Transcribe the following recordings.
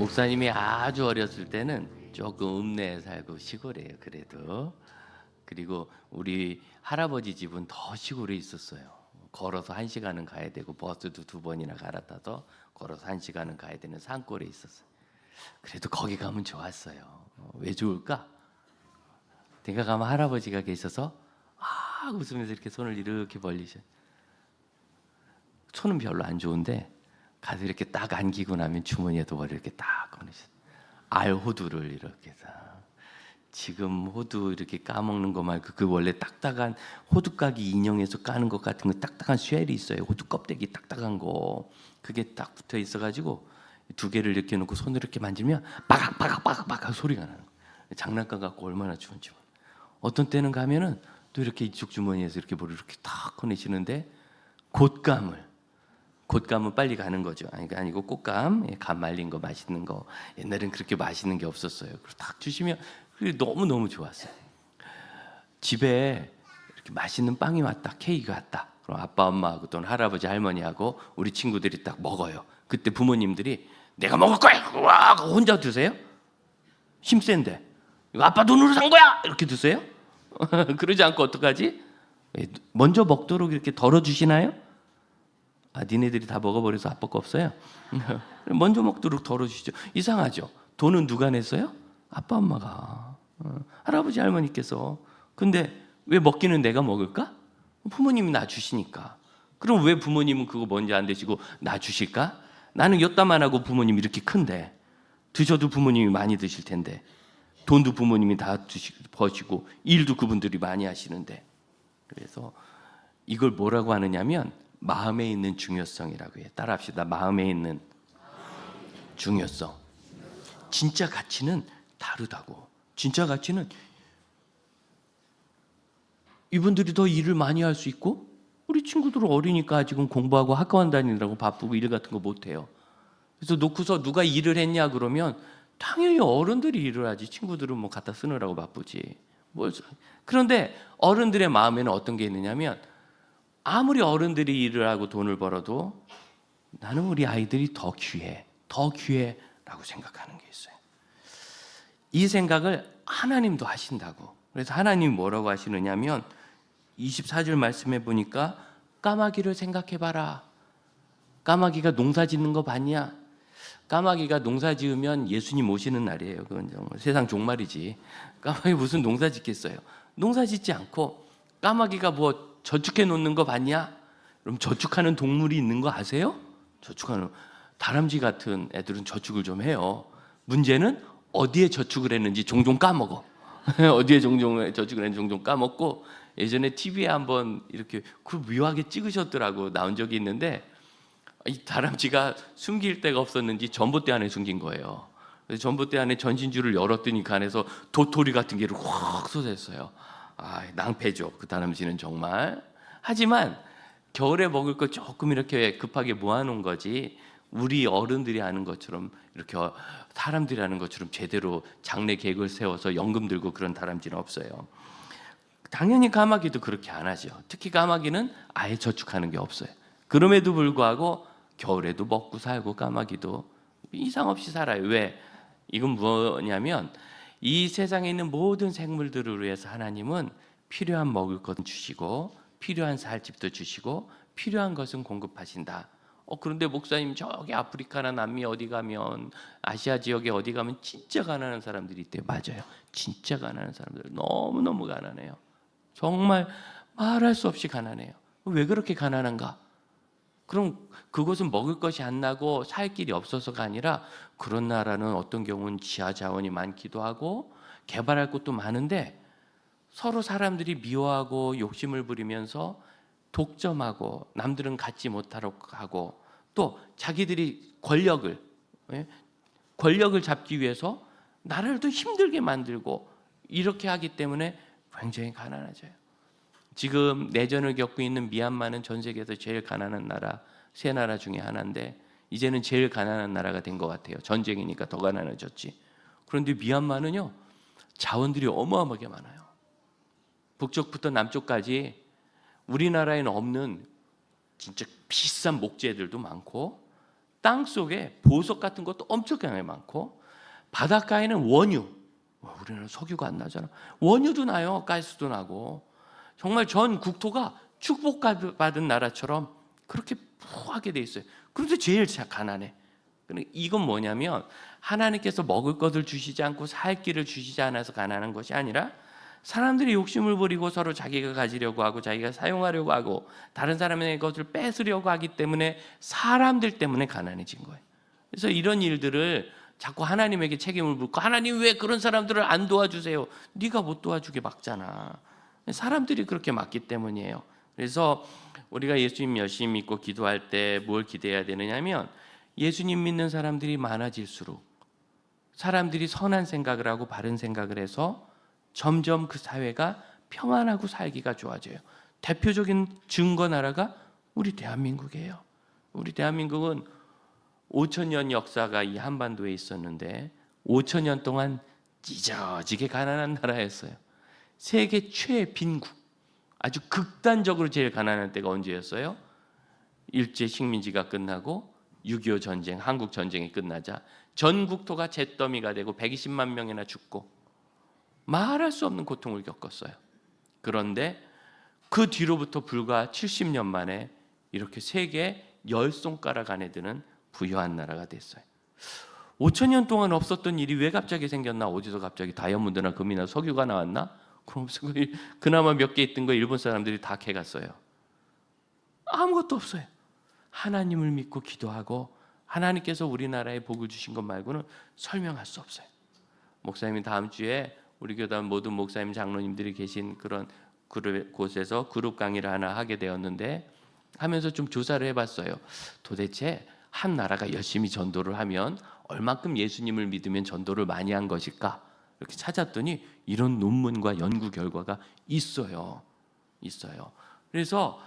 목사님이 아주 어렸을 때는 조금 읍내에 살고 시골이에요. 그래도 그리고 우리 할아버지 집은 더 시골에 있었어요. 걸어서 1시간은 가야 되고 버스도 2번이나 갈아타서 걸어서 1시간은 가야 되는 산골에 있었어요. 그래도 거기 가면 좋았어요. 왜 좋을까? 내가 가면 할아버지가 계셔서 웃으면서 이렇게 손을 이렇게 벌리셔. 손은 별로 안 좋은데 가서 이렇게 딱 안기고 나면 주머니에 도발을 이렇게 딱 꺼내셔. 알 호두를 이렇게 다. 지금 호두 이렇게 까먹는 거 말고 그 원래 딱딱한 호두까기 인형에서 까는 것 같은 거 딱딱한 쉘이 있어요. 호두 껍데기 딱딱한 거 그게 딱 붙어 있어가지고 2개를 이렇게 놓고 손으로 이렇게 만지면 빠각빠각빠각빠각 소리가 나는 거예요. 장난감 갖고 얼마나 좋은지. 어떤 때는 가면은 또 이렇게 이쪽 주머니에서 이렇게 볼을 이렇게 탁 꺼내시는데 곶감은 빨리 가는 거죠. 아니고 꽃감, 감 말린 거 맛있는 거. 옛날엔 그렇게 맛있는 게 없었어요. 그래서 딱 주시면 그게 너무 좋았어요. 집에 이렇게 맛있는 빵이 왔다, 케이크가 왔다. 그럼 아빠, 엄마하고 또는 할아버지, 할머니하고 우리 친구들이 딱 먹어요. 그때 부모님들이 내가 먹을 거야. 와, 혼자 드세요? 힘센데. 이거 아빠 돈으로 산 거야. 이렇게 드세요? 그러지 않고 어떡하지? 먼저 먹도록 이렇게 덜어주시나요? 니네들이 다 먹어버려서 아빠 거 없어요? 먼저 먹도록 덜어주시죠. 이상하죠? 돈은 누가 냈어요? 아빠 엄마가. 할아버지 할머니께서. 근데 왜 먹기는 내가 먹을까? 부모님이 나 주시니까. 그럼 왜 부모님은 그거 뭔지 안 드시고 나 주실까? 나는 엿다만 하고 부모님이 이렇게 큰데 드셔도 부모님이 많이 드실 텐데 돈도 부모님이 다 버시고 일도 그분들이 많이 하시는데. 그래서 이걸 뭐라고 하느냐면 마음에 있는 중요성이라고 해요. 따라합시다. 마음에 있는 중요성. 진짜 가치는 다르다고. 진짜 가치는 이분들이 더 일을 많이 할 수 있고 우리 친구들은 어리니까 지금 공부하고 학원 다니느라고 바쁘고 일 같은 거 못해요. 그래서 놓고서 누가 일을 했냐 그러면 당연히 어른들이 일을 하지. 친구들은 뭐 갖다 쓰느라고 바쁘지. 그런데 어른들의 마음에는 어떤 게 있느냐면 아무리 어른들이 일을 하고 돈을 벌어도 나는 우리 아이들이 더 귀해라고 생각하는 게 있어요. 이 생각을 하나님도 하신다고. 그래서 하나님이 뭐라고 하시느냐면 24절 말씀해 보니까 까마귀를 생각해봐라. 까마귀가 농사 짓는 거 봤냐? 까마귀가 농사 지으면 예수님 오시는 날이에요. 그건 정말 세상 종말이지. 까마귀 무슨 농사 짓겠어요? 농사 짓지 않고 까마귀가 뭐 저축해 놓는 거 봤냐? 그럼 저축하는 동물이 있는 거 아세요? 저축하는 다람쥐 같은 애들은 저축을 좀 해요. 문제는 어디에 저축을 했는지 종종 까먹어. 어디에 종종 저축을 했는지 종종 까먹고 예전에 TV에 한번 이렇게 그 묘하게 찍으셨더라고. 나온 적이 있는데 이 다람쥐가 숨길 데가 없었는지 전봇대 안에 숨긴 거예요. 그래서 전봇대 안에 전신줄을 열었더니 그 안에서 도토리 같은 게를 확 쏟았어요. 낭패죠. 그 다람쥐는 정말. 하지만 겨울에 먹을 거 조금 이렇게 급하게 모아놓은 거지 우리 어른들이 하는 것처럼 이렇게 사람들이 하는 것처럼 제대로 장래 계획을 세워서 연금 들고 그런 다람쥐는 없어요. 당연히 까마귀도 그렇게 안 하죠. 특히 까마귀는 아예 저축하는 게 없어요. 그럼에도 불구하고 겨울에도 먹고 살고 까마귀도 이상 없이 살아요. 왜? 이건 뭐냐면 이 세상에 있는 모든 생물들을 위해서 하나님은 필요한 먹을 것은 주시고 필요한 살 집도 주시고 필요한 것은 공급하신다. 그런데 목사님 저기 아프리카나 남미 어디 가면 아시아 지역에 어디 가면 진짜 가난한 사람들이 있대요. 맞아요. 진짜 가난한 사람들 너무너무 가난해요. 정말 말할 수 없이 가난해요. 왜 그렇게 가난한가? 그럼 그곳은 먹을 것이 안 나고 살 길이 없어서가 아니라 그런 나라는 어떤 경우는 지하 자원이 많기도 하고 개발할 곳도 많은데 서로 사람들이 미워하고 욕심을 부리면서 독점하고 남들은 갖지 못하도록 하고 또 자기들이 권력을 잡기 위해서 나라를 더 힘들게 만들고 이렇게 하기 때문에 굉장히 가난해져요. 지금 내전을 겪고 있는 미얀마는 전 세계에서 제일 가난한 나라 3나라 중에 하나인데 이제는 제일 가난한 나라가 된 것 같아요. 전쟁이니까 더 가난해졌지. 그런데 미얀마는요 자원들이 어마어마하게 많아요. 북쪽부터 남쪽까지 우리나라에는 없는 진짜 비싼 목재들도 많고 땅 속에 보석 같은 것도 엄청나게 많고, 바닷가에는 원유, 우리는 석유가 안 나잖아. 원유도 나요. 가스도 나고. 정말 전 국토가 축복받은 나라처럼 그렇게 부하게 돼 있어요. 그런데 제일 가난해. 이건 뭐냐면 하나님께서 먹을 것을 주시지 않고 살 길을 주시지 않아서 가난한 것이 아니라, 사람들이 욕심을 부리고 서로 자기가 가지려고 하고 자기가 사용하려고 하고 다른 사람의 것을 뺏으려고 하기 때문에 사람들 때문에 가난해진 거예요. 그래서 이런 일들을 자꾸 하나님에게 책임을 묻고, 하나님 왜 그런 사람들을 안 도와주세요? 네가 못 도와주게 막잖아. 사람들이 그렇게 막기 때문이에요. 그래서 우리가 예수님 열심히 믿고 기도할 때 뭘 기대해야 되느냐면, 예수님 믿는 사람들이 많아질수록 사람들이 선한 생각을 하고 바른 생각을 해서 점점 그 사회가 평안하고 살기가 좋아져요. 대표적인 증거 나라가 우리 대한민국이에요. 우리 대한민국은 5,000년 역사가 이 한반도에 있었는데 5,000년 동안 찢어지게 가난한 나라였어요. 세계 최빈국, 아주 극단적으로 제일 가난한 때가 언제였어요? 일제 식민지가 끝나고 6.25 전쟁, 한국 전쟁이 끝나자 전 국토가 잿더미가 되고 120만 명이나 죽고 말할 수 없는 고통을 겪었어요. 그런데 그 뒤로부터 불과 70년 만에 이렇게 세계 10손가락 안에 드는 부유한 나라가 됐어요. 5,000년 동안 없었던 일이 왜 갑자기 생겼나? 어디서 갑자기 다이아몬드나 금이나 석유가 나왔나? 그럼 그나마 몇 개 있던 거 일본 사람들이 다 캐갔어요. 아무것도 없어요. 하나님을 믿고 기도하고 하나님께서 우리나라에 복을 주신 것 말고는 설명할 수 없어요. 목사님이 다음 주에 우리 교단 모든 목사님 장로님들이 계신 그런 곳에서 그룹 강의를 하나 하게 되었는데, 하면서 좀 조사를 해봤어요. 도대체 한 나라가 열심히 전도를 하면 얼만큼 예수님을 믿으면 전도를 많이 한 것일까? 이렇게 찾았더니 이런 논문과 연구 결과가 있어요. 그래서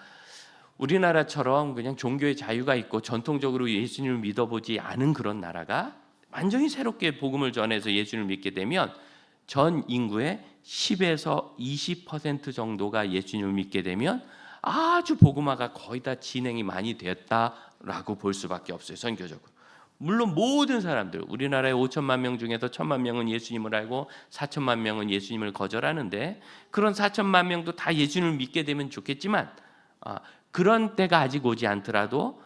우리나라처럼 그냥 종교의 자유가 있고 전통적으로 예수님을 믿어보지 않은 그런 나라가 완전히 새롭게 복음을 전해서 예수님을 믿게 되면 전 인구의 10에서 20% 정도가 예수님을 믿게 되면 아주 복음화가 거의 다 진행이 많이 되었다라고 볼 수밖에 없어요. 선교적으로. 물론 모든 사람들, 우리나라의 5천만 명 중에서 1,000만 명은 예수님을 알고 4천만 명은 예수님을 거절하는데, 그런 4천만 명도 다 예수님을 믿게 되면 좋겠지만 그런 때가 아직 오지 않더라도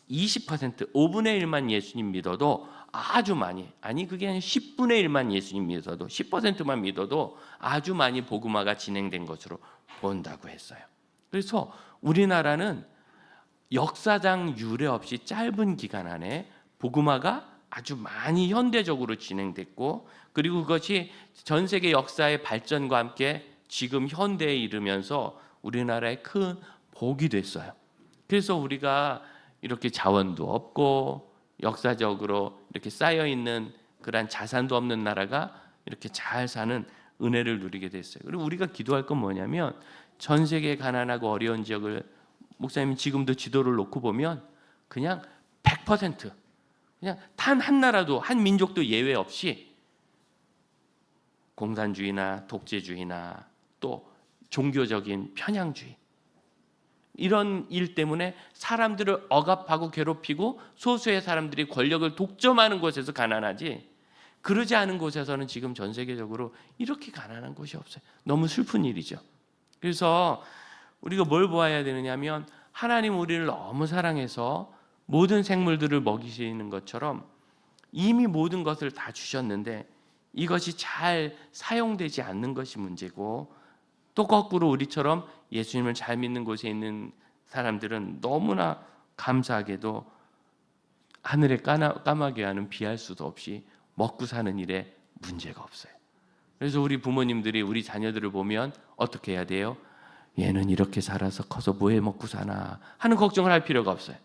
20%, 5분의 1만 예수님 믿어도 아주 많이, 아니 그게 아니라 10분의 1만 예수님 믿어도 10%만 믿어도 아주 많이 복음화가 진행된 것으로 본다고 했어요. 그래서 우리나라는 역사상 유례 없이 짧은 기간 안에 복음화가 아주 많이 현대적으로 진행됐고, 그리고 그것이 전 세계 역사의 발전과 함께 지금 현대에 이르면서 우리나라의 큰 복이 됐어요. 그래서 우리가 이렇게 자원도 없고 역사적으로 이렇게 쌓여 있는 그런 자산도 없는 나라가 이렇게 잘 사는 은혜를 누리게 됐어요. 그리고 우리가 기도할 건 뭐냐면, 전 세계 가난하고 어려운 지역을 목사님이 지금도 지도를 놓고 보면 그냥 100% 그냥 단 한 나라도 한 민족도 예외 없이 공산주의나 독재주의나 또 종교적인 편향주의, 이런 일 때문에 사람들을 억압하고 괴롭히고 소수의 사람들이 권력을 독점하는 곳에서 가난하지, 그러지 않은 곳에서는 지금 전 세계적으로 이렇게 가난한 곳이 없어요. 너무 슬픈 일이죠. 그래서 우리가 뭘 보아야 되느냐면, 하나님 우리를 너무 사랑해서 모든 생물들을 먹이시는 것처럼 이미 모든 것을 다 주셨는데 이것이 잘 사용되지 않는 것이 문제고, 또 거꾸로 우리처럼 예수님을 잘 믿는 곳에 있는 사람들은 너무나 감사하게도 하늘에 까마귀 하는 비할 수도 없이 먹고 사는 일에 문제가 없어요. 그래서 우리 부모님들이 우리 자녀들을 보면 어떻게 해야 돼요? 얘는 이렇게 살아서 커서 뭐해 먹고 사나 하는 걱정을 할 필요가 없어요.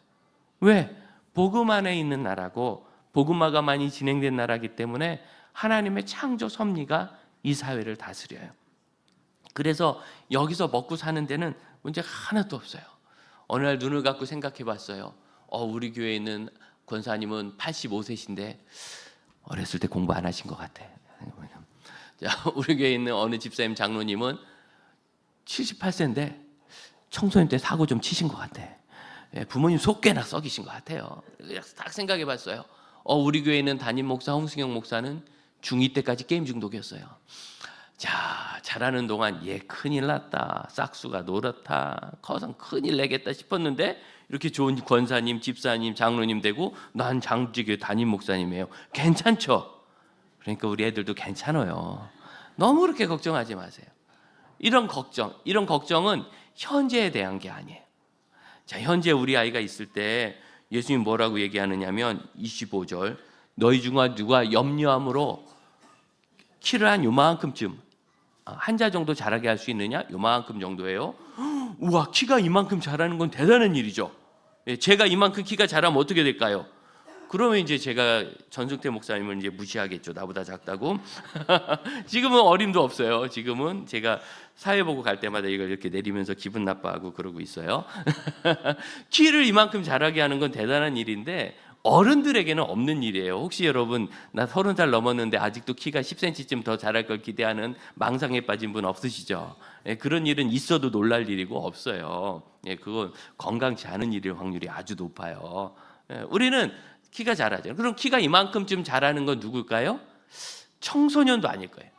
왜? 복음 안에 있는 나라고 복음화가 많이 진행된 나라이기 때문에 하나님의 창조 섭리가 이 사회를 다스려요. 그래서 여기서 먹고 사는 데는 문제가 하나도 없어요. 어느 날 눈을 감고 생각해 봤어요. 우리 교회에 있는 권사님은 85세신데 어렸을 때 공부 안 하신 것 같아. 자, 우리 교회에 있는 어느 집사님 장로님은 78세인데 청소년 때 사고 좀 치신 것 같아. 부모님 속개나 썩이신 것 같아요. 딱 생각해봤어요. 우리 교회는 담임 목사 홍승영 목사는 중2 때까지 게임 중독이었어요. 자, 자라는 동안 얘 큰일 났다, 싹수가 노랗다, 커서 큰일 내겠다 싶었는데 이렇게 좋은 권사님, 집사님, 장로님 되고 난 장지교회 담임 목사님이에요. 괜찮죠? 그러니까 우리 애들도 괜찮아요. 너무 그렇게 걱정하지 마세요. 이런 걱정은 현재에 대한 게 아니에요. 자, 현재 우리 아이가 있을 때 예수님 뭐라고 얘기하느냐면 25절, 너희 중 누가 염려함으로 키를 한 요만큼쯤 한자 정도 자라게 할 수 있느냐? 요만큼 정도예요. 우와, 키가 이만큼 자라는 건 대단한 일이죠. 제가 이만큼 키가 자라면 어떻게 될까요? 그러면 이제 제가 전승태 목사님을 이제 무시하겠죠. 나보다 작다고. 지금은 어림도 없어요. 지금은 제가 사회 보고 갈 때마다 이걸 이렇게 내리면서 기분 나빠하고 그러고 있어요. 키를 이만큼 자라게 하는 건 대단한 일인데 어른들에게는 없는 일이에요. 혹시 여러분 나 30살 넘었는데 아직도 키가 10cm쯤 더 자랄 걸 기대하는 망상에 빠진 분 없으시죠? 그런 일은 있어도 놀랄 일이고 없어요. 그건 건강치 않은 일일 확률이 아주 높아요. 우리는 키가 자라죠. 그럼 키가 이만큼쯤 자라는 건 누굴까요? 청소년도 아닐 거예요.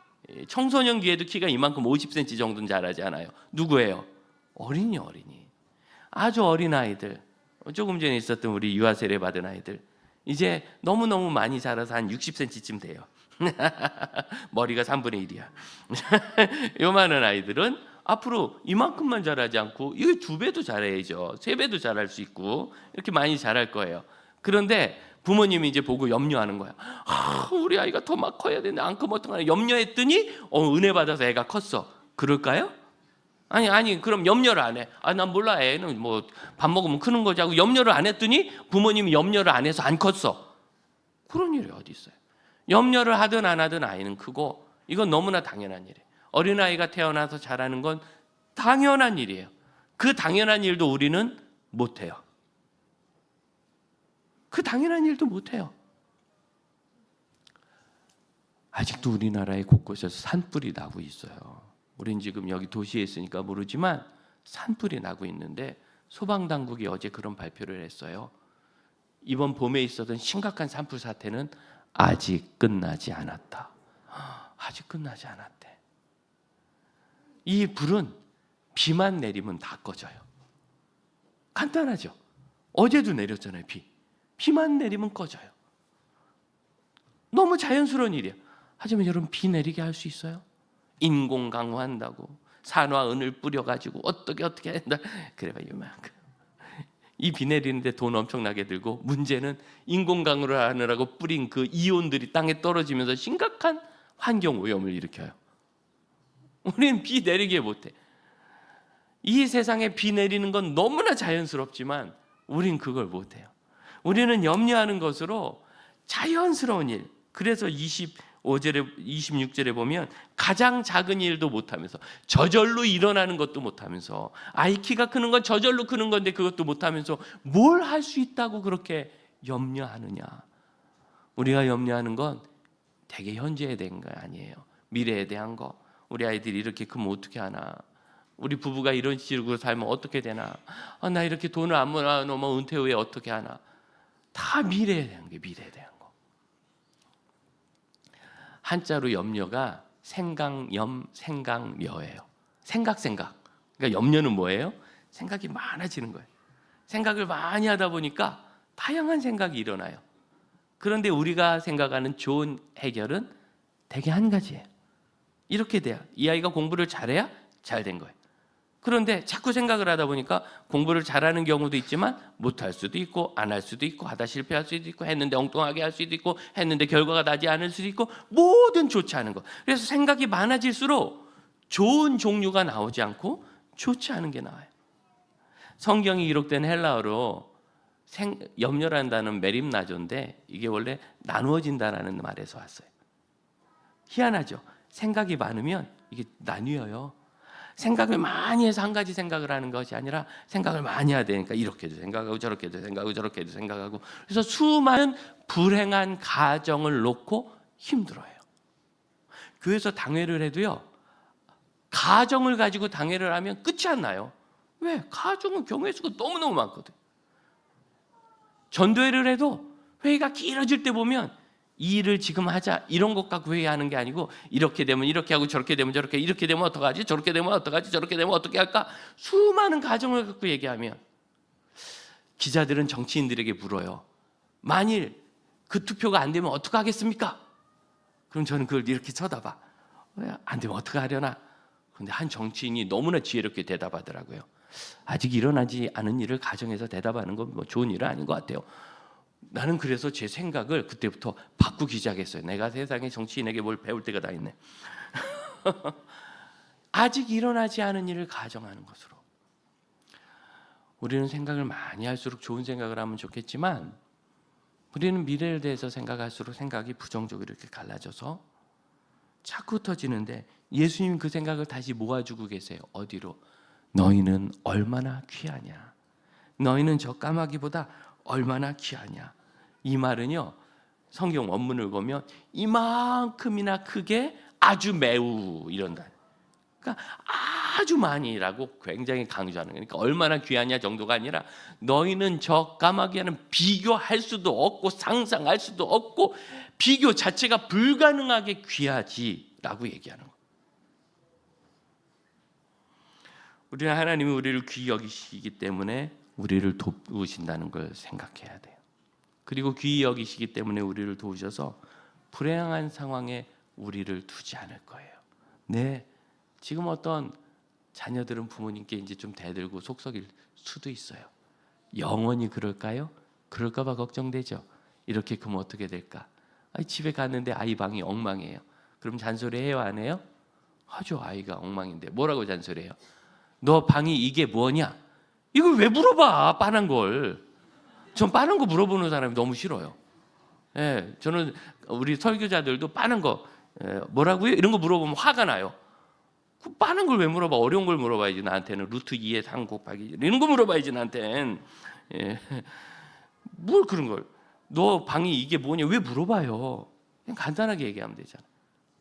청소년 기에도 키가 이만큼 50cm 정도는 자라지 않아요. 누구예요? 어린이. 아주 어린 아이들. 조금 전에 있었던 우리 유아 세례 받은 아이들. 이제 너무너무 많이 자라서 한 60cm쯤 돼요. 머리가 3분의 1이야. 요만한 아이들은 앞으로 이만큼만 자라지 않고 이게 2배도 자라야죠. 3배도 자랄 수 있고 이렇게 많이 자랄 거예요. 그런데 부모님이 이제 보고 염려하는 거야. 우리 아이가 더 막 커야 되는데 안 크면 어떡하나 염려했더니 은혜 받아서 애가 컸어. 그럴까요? 아니 그럼 염려를 안 해. 난 몰라, 애는 뭐 밥 먹으면 크는 거지 하고 염려를 안 했더니 부모님이 염려를 안 해서 안 컸어. 그런 일이 어디 있어요? 염려를 하든 안 하든 아이는 크고 이건 너무나 당연한 일이에요. 어린아이가 태어나서 자라는 건 당연한 일이에요. 그 당연한 일도 우리는 못해요. 그 당연한 일도 못해요. 아직도 우리나라의 곳곳에서 산불이 나고 있어요. 우린 지금 여기 도시에 있으니까 모르지만 산불이 나고 있는데 소방당국이 어제 그런 발표를 했어요. 이번 봄에 있었던 심각한 산불 사태는 아직 끝나지 않았다. 아직 끝나지 않았대. 이 불은 비만 내리면 다 꺼져요. 간단하죠. 어제도 내렸잖아요. 비만 내리면 꺼져요. 너무 자연스러운 일이야. 하지만 여러분, 비 내리게 할 수 있어요? 인공 강우한다고 산화은을 뿌려가지고 어떻게 한다. 그래봐 이만큼. 이 비 내리는데 돈 엄청나게 들고 문제는 인공 강우를 하느라고 뿌린 그 이온들이 땅에 떨어지면서 심각한 환경 오염을 일으켜요. 우리는 비 내리게 못해. 이 세상에 비 내리는 건 너무나 자연스럽지만 우린 그걸 못해요. 우리는 염려하는 것으로 자연스러운 일. 그래서 25절에 26절에 보면 가장 작은 일도 못하면서 저절로 일어나는 것도 못하면서 아이 키가 크는 건 저절로 크는 건데 그것도 못하면서 뭘 할 수 있다고 그렇게 염려하느냐. 우리가 염려하는 건 되게 현재에 대한 거 아니에요. 미래에 대한 거. 우리 아이들이 이렇게 크면 어떻게 하나. 우리 부부가 이런 식으로 살면 어떻게 되나. 나 이렇게 돈을 안 모아놓으면 은퇴 후에 어떻게 하나. 다 미래에 대한 게 미래에 대한 거. 한자로 염려가 생각염, 생각려예요. 생각. 그러니까 염려는 뭐예요? 생각이 많아지는 거예요. 생각을 많이 하다 보니까 다양한 생각이 일어나요. 그런데 우리가 생각하는 좋은 해결은 되게 한 가지예요. 이렇게 돼야 이 아이가 공부를 잘해야 잘 된 거예요. 그런데 자꾸 생각을 하다 보니까 공부를 잘하는 경우도 있지만 못할 수도 있고 안 할 수도 있고 하다 실패할 수도 있고 했는데 엉뚱하게 할 수도 있고 했는데 결과가 나지 않을 수도 있고 뭐든 좋지 않은 거. 그래서 생각이 많아질수록 좋은 종류가 나오지 않고 좋지 않은 게 나와요. 성경이 기록된 헬라어로 염려라는 단어는 메림나조인데 이게 원래 나누어진다라는 말에서 왔어요. 희한하죠. 생각이 많으면 이게 나뉘어요. 생각을 많이 해서 한 가지 생각을 하는 것이 아니라 생각을 많이 해야 되니까 이렇게도 생각하고 저렇게도 생각하고 저렇게도 생각하고 그래서 수많은 불행한 가정을 놓고 힘들어해요. 교회에서 당회를 해도요. 가정을 가지고 당회를 하면 끝이 안 나요. 왜? 가정은 경우의 수가 너무너무 많거든. 전도회를 해도 회의가 길어질 때 보면 이 일을 지금 하자 이런 것 갖고 회의하는 게 아니고 이렇게 되면 이렇게 하고 저렇게 되면 저렇게, 이렇게 되면 어떡하지, 저렇게 되면 어떡하지, 저렇게 되면 어떻게 할까, 수많은 가정을 갖고 얘기하면 기자들은 정치인들에게 물어요. 만일 그 투표가 안 되면 어떻게 하겠습니까? 그럼 저는 그걸 이렇게 쳐다봐. 안 되면 어떻게 하려나? 그런데 한 정치인이 너무나 지혜롭게 대답하더라고요. 아직 일어나지 않은 일을 가정에서 대답하는 건 뭐 좋은 일은 아닌 것 같아요. 나는 그래서 제 생각을 그때부터 바꾸기 시작했어요. 내가 세상에 정치인에게 뭘 배울 때가 다 있네. 아직 일어나지 않은 일을 가정하는 것으로. 우리는 생각을 많이 할수록 좋은 생각을 하면 좋겠지만 우리는 미래에 대해서 생각할수록 생각이 부정적으로 이렇게 갈라져서 자꾸 흩어지는데, 예수님 그 생각을 다시 모아주고 계세요. 어디로? 너희는 얼마나 귀하냐. 너희는 저 까마귀보다 얼마나 귀하냐. 이 말은요, 성경 원문을 보면 이만큼이나 크게 아주 매우 이런다. 그러니까 아주 많이라고 굉장히 강조하는 거니까 얼마나 귀하냐 정도가 아니라 너희는 저 까마귀와는 비교할 수도 없고 상상할 수도 없고 비교 자체가 불가능하게 귀하지라고 얘기하는 거예요. 우리는 하나님이 우리를 귀히 여기시기 때문에 우리를 돕으신다는 걸 생각해야 돼요. 그리고 귀히 여기시기 때문에 우리를 도우셔서 불행한 상황에 우리를 두지 않을 거예요. 네, 지금 어떤 자녀들은 부모님께 이제 좀 대들고 속썩일 수도 있어요. 영원히 그럴까요? 그럴까 봐 걱정되죠. 이렇게 그러면 어떻게 될까? 집에 갔는데 아이 방이 엉망이에요. 그럼 잔소리해요, 안 해요? 하죠. 아이가 엉망인데 뭐라고 잔소리해요? 너 방이 이게 뭐냐? 이걸 왜 물어봐, 빤한 걸. 전 빠른 거 물어보는 사람이 너무 싫어요. 예, 저는 우리 설교자들도 빠른 거 뭐라고요? 이런 거 물어보면 화가 나요. 그 빠른 걸 왜 물어봐? 어려운 걸 물어봐야지. 나한테는 루트 2의 3 곱하기 이런 거 물어봐야지 나한테는. 예. 뭘 그런 걸. 너 방이 이게 뭐냐? 왜 물어봐요? 그냥 간단하게 얘기하면 되잖아.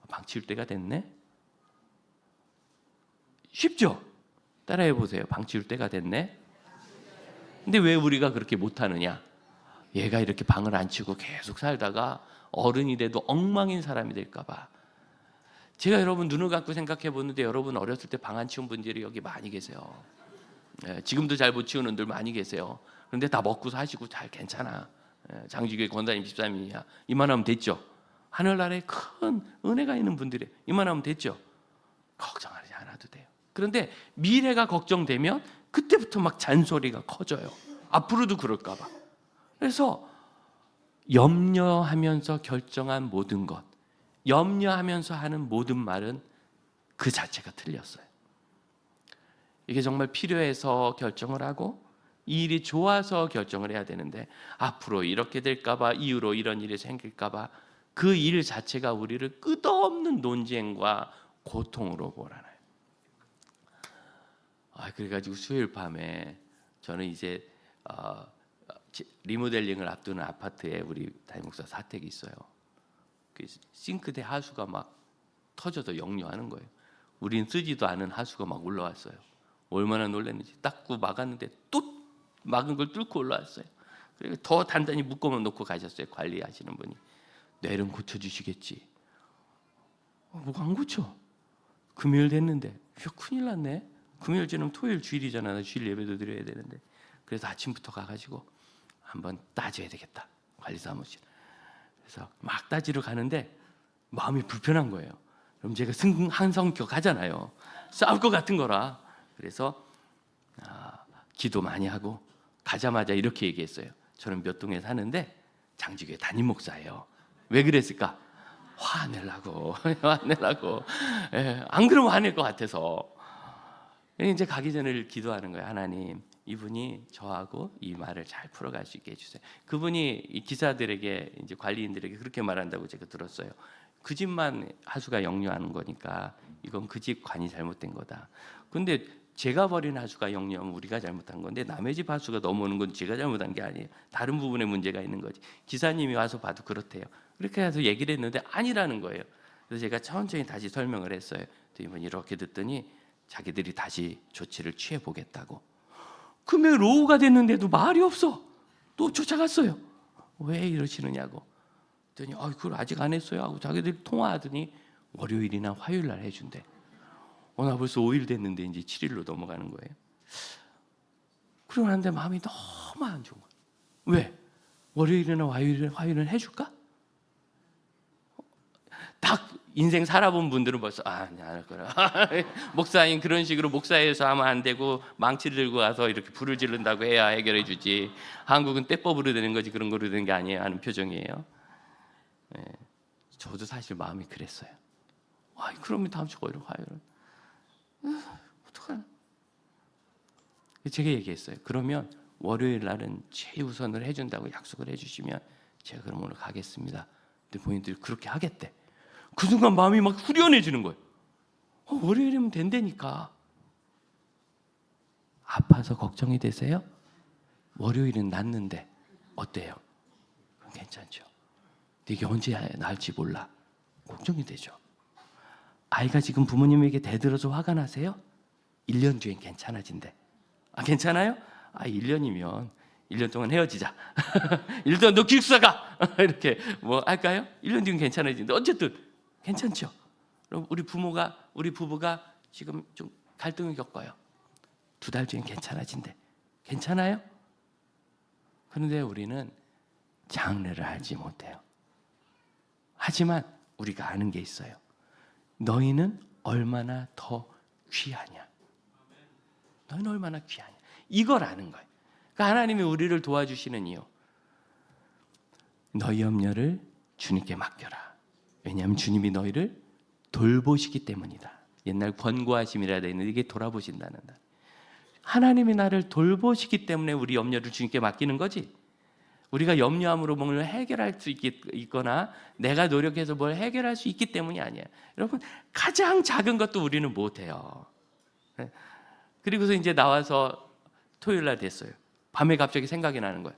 방 치울 때가 됐네? 쉽죠? 따라해 보세요. 방 치울 때가 됐네? 근데 왜 우리가 그렇게 못하느냐? 얘가 이렇게 방을 안 치고 계속 살다가 어른이 돼도 엉망인 사람이 될까 봐. 제가 여러분 눈을 감고 생각해 보는데 여러분 어렸을 때 방 안 치운 분들이 여기 많이 계세요. 지금도 잘 못 치우는 분들 많이 계세요. 그런데 다 먹고 사시고 잘 괜찮아. 장지교회 권사님 집사님이야. 이만하면 됐죠. 하늘나라에 큰 은혜가 있는 분들이 이만하면 됐죠. 걱정하지 않아도 돼요. 그런데 미래가 걱정되면 그때부터 막 잔소리가 커져요. 앞으로도 그럴까 봐. 그래서 염려하면서 결정한 모든 것, 염려하면서 하는 모든 말은 그 자체가 틀렸어요. 이게 정말 필요해서 결정을 하고 이 일이 좋아서 결정을 해야 되는데 앞으로 이렇게 될까 봐, 이후로 이런 일이 생길까 봐 그 일 자체가 우리를 끝없는 논쟁과 고통으로 몰아넣어요. 그래가지고 수요일 밤에 저는 이제 리모델링을 앞두는 아파트에 우리 담임 목사 사택이 있어요. 그 싱크대 하수가 막 터져서 역류하는 거예요. 우린 쓰지도 않은 하수가 막 올라왔어요. 얼마나 놀랐는지. 닦고 막았는데 또 막은 걸 뚫고 올라왔어요. 그리고 더 단단히 묶어 놓고 가셨어요. 관리하시는 분이. 내일은 고쳐주시겠지. 뭐가 안 고쳐. 금요일 됐는데 이거 큰일 났네. 금요일 지나면 토요일 주일이잖아. 나 주일 예배도 드려야 되는데. 그래서 아침부터 가가지고 한번 따져야 되겠다. 관리사무실. 그래서 막 따지러 가는데 마음이 불편한 거예요. 그럼 제가 한 성격 하잖아요. 싸울 것 같은 거라. 그래서 기도 많이 하고 가자마자 이렇게 얘기했어요. 저는 몇 동에 사는데 장지교회 담임 목사예요. 왜 그랬을까? 화내려고. 화내려고. 안 그러면 화낼 것 같아서. 이제 가기 전에 기도하는 거예요. 하나님, 이분이 저하고 이 말을 잘 풀어갈 수 있게 해주세요. 그분이 이 기사들에게 이제 관리인들에게 그렇게 말한다고 제가 들었어요. 그 집만 하수가 역류하는 거니까 이건 그 집 관이 잘못된 거다. 근데 제가 버린 하수가 역류하면 우리가 잘못한 건데 남의 집 하수가 넘어오는 건 제가 잘못한 게 아니에요. 다른 부분에 문제가 있는 거지. 기사님이 와서 봐도 그렇대요. 그렇게 해서 얘기를 했는데 아니라는 거예요. 그래서 제가 천천히 다시 설명을 했어요. 이번 이렇게 듣더니 자기들이 다시 조치를 취해 보겠다고. 금요일 오후가 됐는데도 말이 없어. 또 쫓아갔어요. 왜 이러시느냐고. 그랬더니 그걸 아직 안 했어요 하고 자기들이 통화하더니 월요일이나 화요일 날 해준대. 나 벌써 5일 됐는데 이제 7일로 넘어가는 거예요. 그러고 나는데 마음이 너무 안 좋은 거예요. 왜? 월요일이나 화요일은 해줄까? 딱 인생 살아본 분들은 벌써 안 할 거라. 목사님 그런 식으로 목사에서 하면 안 되고 망치를 들고 가서 이렇게 불을 지른다고 해야 해결해 주지. 한국은 떼법으로 되는 거지 그런 거로 되는 게 아니에요 하는 표정이에요. 네. 저도 사실 마음이 그랬어요. 그러면 다음 주 화요일은 어떡하나? 제가 얘기했어요. 그러면 월요일 날은 최우선을 해준다고 약속을 해주시면 제가 그럼 오늘 가겠습니다. 근데 본인들이 그렇게 하겠대. 그 순간 마음이 막 후련해지는 거예요. 월요일이면 된다니까. 아파서 걱정이 되세요? 월요일은 낫는데 어때요? 그럼 괜찮죠. 근데 이게 언제 나을지 몰라. 걱정이 되죠. 아이가 지금 부모님에게 대들어서 화가 나세요? 1년 뒤엔 괜찮아진대. 괜찮아요? 1년이면 1년 동안 헤어지자. 1년 동안 너 기숙사 가. 이렇게 뭐 할까요? 1년 뒤엔 괜찮아지는데 어쨌든 괜찮죠. 그럼 우리 부부가 지금 좀 갈등을 겪어요. 2달 뒤엔 괜찮아진대. 괜찮아요? 그런데 우리는 장래를 알지 못해요. 하지만 우리가 아는 게 있어요. 너희는 얼마나 더 귀하냐. 너희는 얼마나 귀하냐. 이걸 아는 거예요. 그러니까 하나님이 우리를 도와주시는 이유. 너희 염려를 주님께 맡겨라. 왜냐하면 주님이 너희를 돌보시기 때문이다. 옛날 권고하심이라 되어 있는데 이게 돌아보신다는 말. 하나님이 나를 돌보시기 때문에 우리 염려를 주님께 맡기는 거지. 우리가 염려함으로 뭔가를 해결할 수 있거나 내가 노력해서 뭘 해결할 수 있기 때문이 아니야. 여러분 가장 작은 것도 우리는 못해요. 그리고서 이제 나와서 토요일 날 됐어요. 밤에 갑자기 생각이 나는 거예요.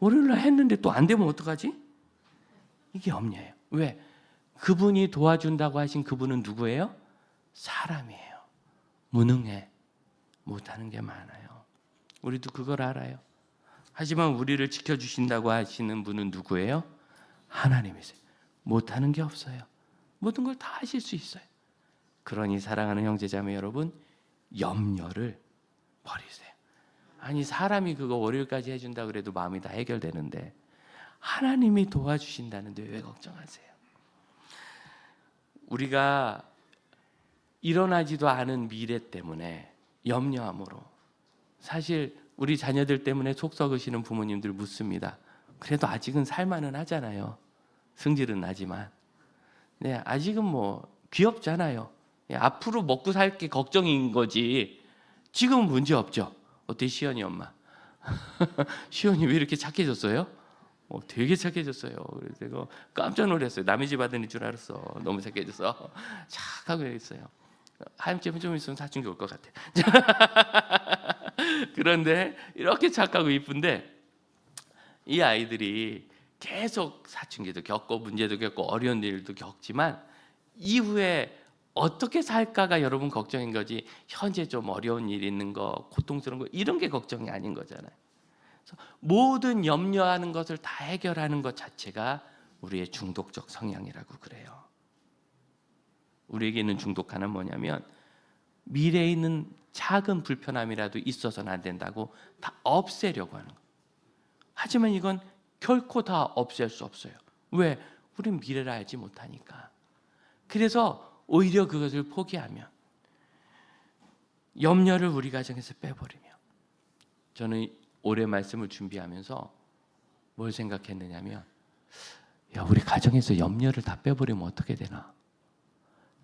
월요일 날 했는데 또 안 되면 어떡하지? 이게 염려예요. 왜? 그분이 도와준다고 하신 그분은 누구예요? 사람이에요. 무능해. 못하는 게 많아요. 우리도 그걸 알아요. 하지만 우리를 지켜주신다고 하시는 분은 누구예요? 하나님이세요. 못하는 게 없어요. 모든 걸 다 하실 수 있어요. 그러니 사랑하는 형제자매 여러분, 염려를 버리세요. 사람이 그거 월요일까지 해준다 그래도 마음이 다 해결되는데 하나님이 도와주신다는데 왜 걱정하세요? 우리가 일어나지도 않은 미래 때문에 염려함으로 사실 우리 자녀들 때문에 속 썩으시는 부모님들 묻습니다. 그래도 아직은 살만은 하잖아요. 승질은 나지만. 네, 아직은 뭐 귀엽잖아요. 앞으로 먹고 살 게 걱정인 거지. 지금은 문제 없죠. 어때 시연이 엄마? 시연이 왜 이렇게 착해졌어요? 되게 착해졌어요. 그래서 제가 깜짝 놀랐어요. 남의 집 아들인 줄 알았어. 너무 착해져서 착하고 있어요. 하임쯤 좀 있으면 사춘기 올 것 같아. 그런데 이렇게 착하고 이쁜데 이 아이들이 계속 사춘기도 겪고 문제도 겪고 어려운 일도 겪지만 이후에 어떻게 살까가 여러분 걱정인 거지 현재 좀 어려운 일 있는 거 고통스러운 거 이런 게 걱정이 아닌 거잖아요. 그래서 모든 염려하는 것을 다 해결하는 것 자체가 우리의 중독적 성향이라고 그래요. 우리에게 있는 중독하는 뭐냐면 미래에 있는 작은 불편함이라도 있어서는 안 된다고 다 없애려고 하는 거예요. 하지만 이건 결코 다 없앨 수 없어요. 왜? 우린 미래를 알지 못하니까. 그래서 오히려 그것을 포기하면 염려를 우리 가정에서 빼버리면 저는 올해 말씀을 준비하면서 뭘 생각했느냐면 우리 가정에서 염려를 다 빼버리면 어떻게 되나?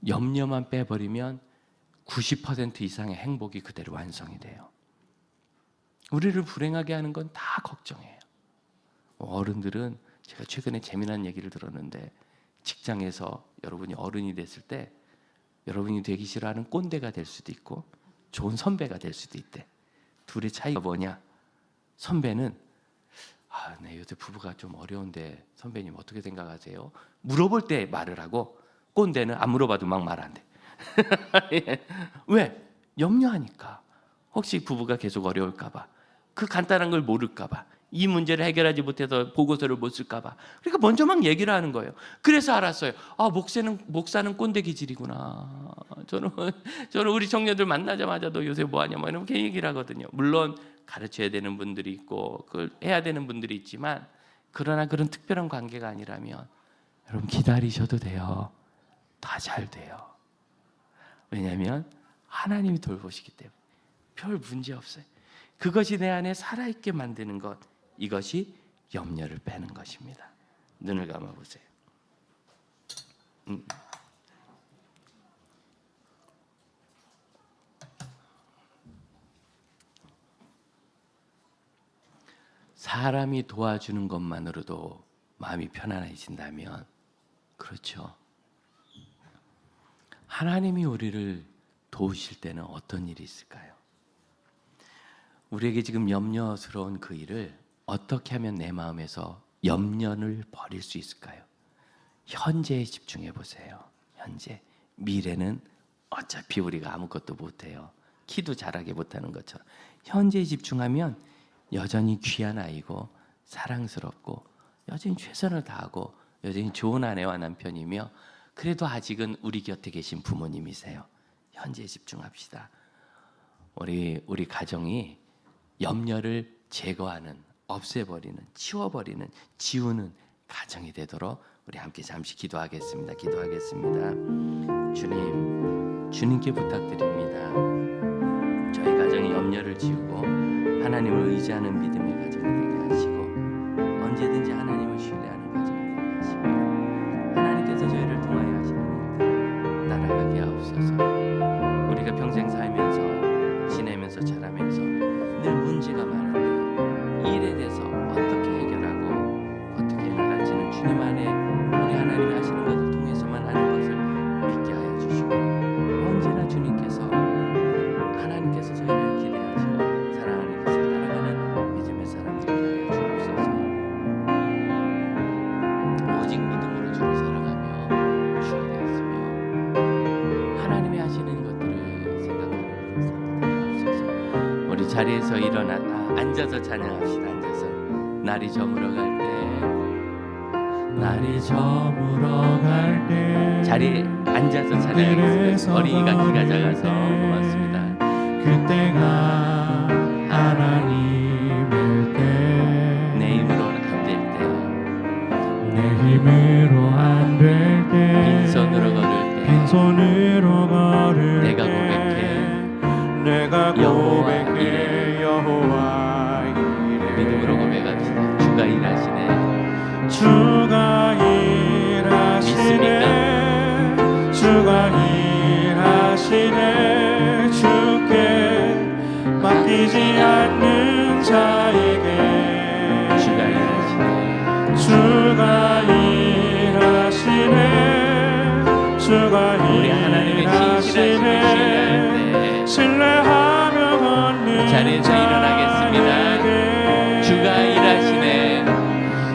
염려만 빼버리면 90% 이상의 행복이 그대로 완성이 돼요. 우리를 불행하게 하는 건 다 걱정이에요. 어른들은 제가 최근에 재미난 얘기를 들었는데 직장에서 여러분이 어른이 됐을 때 여러분이 되기 싫어하는 꼰대가 될 수도 있고 좋은 선배가 될 수도 있대. 둘의 차이가 뭐냐? 선배는 네, 요새 부부가 좀 어려운데 선배님 어떻게 생각하세요? 물어볼 때 말을 하고 꼰대는 안 물어봐도 막 말한대. 왜? 염려하니까. 혹시 부부가 계속 어려울까 봐. 그 간단한 걸 모를까 봐. 이 문제를 해결하지 못해서 보고서를 못 쓸까 봐. 그러니까 먼저 막 얘기를 하는 거예요. 그래서 알았어요. 아, 목사는 꼰대 기질이구나. 저는 우리 청년들 만나자마자 너 요새 뭐 하냐 뭐 이렇게 얘기를 하거든요. 물론 가르쳐야 되는 분들이 있고 그걸 해야 되는 분들이 있지만, 그러나 그런 특별한 관계가 아니라면 여러분 기다리셔도 돼요. 다 잘 돼요. 왜냐하면 하나님이 돌보시기 때문에 별 문제 없어요. 그것이 내 안에 살아있게 만드는 것, 이것이 염려를 빼는 것입니다. 눈을 감아보세요. 사람이 도와주는 것만으로도 마음이 편안해진다면, 그렇죠, 하나님이 우리를 도우실 때는 어떤 일이 있을까요? 우리에게 지금 염려스러운 그 일을 어떻게 하면 내 마음에서 염려를 버릴 수 있을까요? 현재에 집중해 보세요. 현재. 미래는 어차피 우리가 아무것도 못해요. 키도 자라게 못하는 것처럼. 현재에 집중하면 여전히 귀한 아이고 사랑스럽고 여전히 최선을 다하고 여전히 좋은 아내와 남편이며, 그래도 아직은 우리 곁에 계신 부모님이세요. 현재에 집중합시다. 우리 가정이 염려를 제거하는, 없애버리는, 치워버리는, 지우는 가정이 되도록 우리 함께 잠시 기도하겠습니다. 주님께 부탁드립니다. 저희 가정이 염려를 지우고 하나님을 의지하는 믿음의 가정이 되게 하시고, 언제든지 하나님을 신뢰하는 가정이 되게 하시고, 하나님께서 저희를 통하여 하시는 일들 날아가게 하옵소서. 우리가 평생 살면서 지내면서 자라면서 늘 문제가 많은데 일에 대해서 어떻게 해결하고 어떻게 해나갈지는 주님 안에 우리 하나님이 하시는 것을 통해서만 하는 것을 믿게 하여 주시고, 언제나 주님께서 하나님께서 저희를 기대하시고 사랑하는 것을 따라가는 믿음의 사람 되게 하여 주옵소서. 오직 믿음으로 주를 사랑하며 주가 되었으며 하나님이 하시는 것들을 생각하는 그런 삶이 되게 하옵소서. 우리 자리에서 앉아서 찬양합시다. 앉아서. 날이 저물어 갈 때 자리에 앉아서 찬양하겠습니다. 어린이가 키가 작아서 고맙습니다. 그때가 하나님일 때, 내 힘으로는 안 될 때, 내 힘으로 안 될 때, 빈손으로 걸을 때, 내가 고백해 여호와 이래. 믿음으로 고백합시다. 주가 일하시네. 주가 일하시네. 주가 일하시네. 주께 맡기지 않는 자에게 주가 일하시네. 주가 일하시네. 주가 우리 하나님의 신실하심을 신뢰할 때 신뢰하며 걷는 그 자리에서 일어나겠습니다. 주가 일하시네.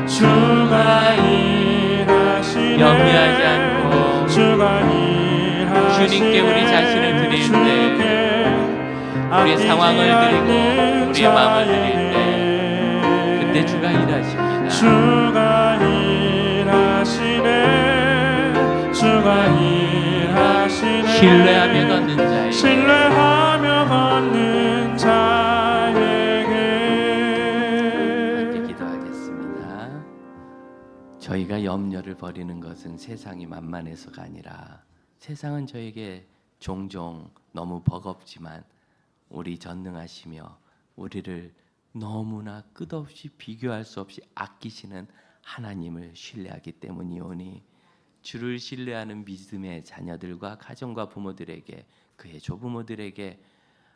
주가 일하시네. 염려하지 않고 주가 일하시네. 주님께 우리 자신을 드릴 때, 우리의 상황을 드리고 우리의 마음을 드릴 때, 그때 주가 일하십니다. 주가 일하시네. 주가 일하시네. 신뢰하며 걷는 자에게, 신뢰하며 걷는 자에게. 함께 기도하겠습니다. 저희가 염려를 버리는 것은 세상이 만만해서가 아니라, 세상은 저에게 종종 너무 버겁지만 우리 전능하시며 우리를 너무나 끝없이 비교할 수 없이 아끼시는 하나님을 신뢰하기 때문이오니, 주를 신뢰하는 믿음의 자녀들과 가정과 부모들에게, 그의 조부모들에게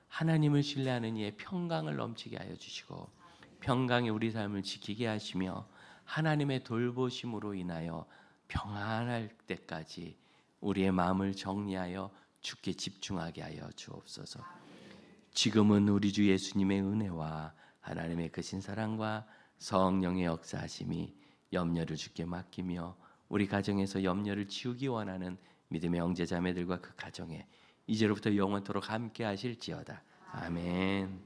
하나님을 신뢰하는 이의 평강을 넘치게 하여 주시고, 평강이 우리 삶을 지키게 하시며 하나님의 돌보심으로 인하여 평안할 때까지 우리의 마음을 정리하여 주께 집중하게 하여 주옵소서. 지금은 우리 주 예수님의 은혜와 하나님의 크신 사랑과 성령의 역사하심이 염려를 주께 맡기며 우리 가정에서 염려를 지우기 원하는 믿음의 형제자매들과 그 가정에 이제로부터 영원토록 함께 하실지어다. 아멘.